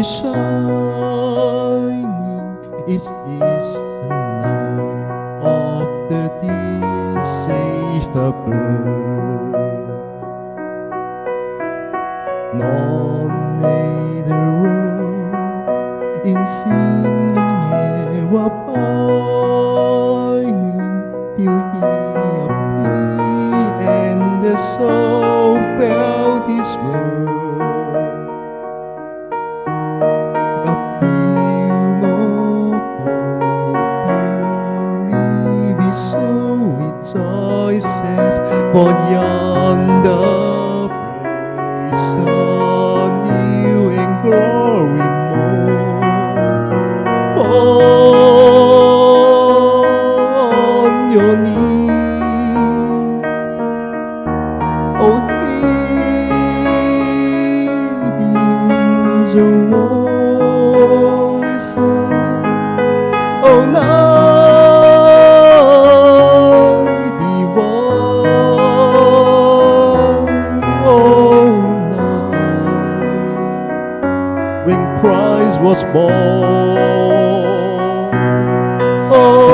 shining. Is this the night of the dear Savior birth? None the world in singing were pining till he appeared, and the soul felt his word. A theme of glory, we soul rejoices, for yonder praise Son new and glory more. On your knees, oh, heed the angel voices, oh, night divine, oh, night when Christ was born. Oh,